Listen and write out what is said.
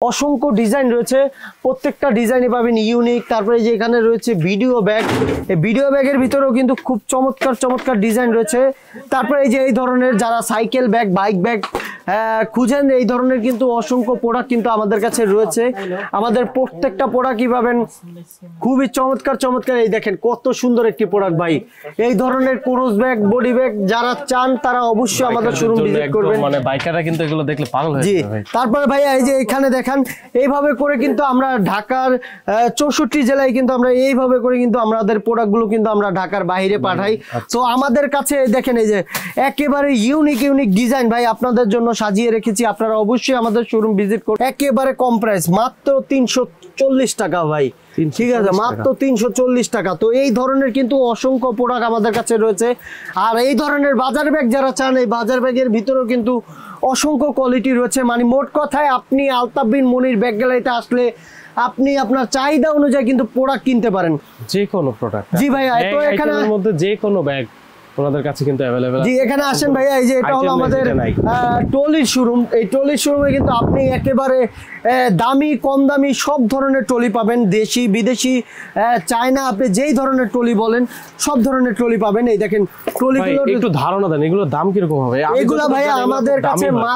অসংখ্য ডিজাইন রয়েছে, প্রত্যেকটা ডিজাইনে পাবেন ইউনিক। তারপরে যে এখানে রয়েছে ভিডিও ব্যাগ, এই ভিডিও ব্যাগের ভিতরেও কিন্তু খুব চমৎকার চমৎকার ডিজাইন রয়েছে। তারপরে এই যে এই ধরনের যারা সাইকেল ব্যাগ, বাইক ব্যাগ খুঁজেন, এই ধরনের কিন্তু অসংখ্য প্রোডাক্ট কিন্তু আমাদের কাছে রয়েছে। আমাদের প্রত্যেকটা প্রোডাক্টই পাবেন খুবই চমৎকার চমৎকার। এই দেখেন কত সুন্দর একটি প্রোডাক্ট ভাই। এই ধরনের ক্রস ব্যাগ, বডি ব্যাগ যারা চান তারা অবশ্যই আমাদের শোরুম ভিজিট করবেন। মানে বাইকাররা কিন্তু এগুলো দেখলে পাগল হয়ে যাবে ভাই। তারপরে ভাই এই যে এখানে দেখেন এইভাবে করে কিন্তু আমরা ঢাকার 64 জেলায় কিন্তু আমরা এইভাবে করে কিন্তু আমাদের প্রোডাক্টগুলো কিন্তু আমরা ঢাকার বাইরে পাঠাই। তো আমাদের কাছে দেখেন এই যে একেবারে ইউনিক ইউনিক ডিজাইন ভাই আপনাদের জন্য সাজিয়ে রেখেছি। আপনারা অবশ্যই আমাদের শোরুম ভিজিট করুন। একেবারে কম প্রাইস, মাত্র 340 টাকা ভাই। ঠিক আছে, মাত্র 340 টাকা। তো এই ধরনের কিন্তু অসংখ্য প্রোডাক্ট আমাদের কাছে রয়েছে। আর এই ধরনের বাজার ব্যাগ যারা চান, এই বাজার ব্যাগের ভিতরেও কিন্তু অসংখ্য কোয়ালিটি রয়েছে। মানে মোট কথায় আপনি আলতাফ বিন মনির ব্যাগ গ্যালারিতে আসলে আপনি আপনার চাহিদা অনুযায়ী কিন্তু প্রোডাক্ট কিনতে পারেন, যে কোনো প্রোডাক্ট। জি ভাইয়া। তো এখানে মধ্যে যে কোনো ব্যাগ ওনাদের কাছে কিন্তু अवेलेबल আছে। জি এখানে আসেন ভাইয়া, এই যে এটা হলো আমাদের ট্রলির শোরুম। এই ট্রলির শোরুমে কিন্তু আপনি একেবারে দামি কম দামি সব ধরনের ট্রলি পাবেন, দেশি বিদেশি চায়না, আপনি যেই ধরনের ট্রলি বলেন সব ধরনের ট্রলি পাবেন। এই দেখেন ট্রলিগুলো একটু ধারণা দেন এগুলোর দাম কি রকম হবে? এগুলো ভাইয়া আমাদের কাছে মাত্র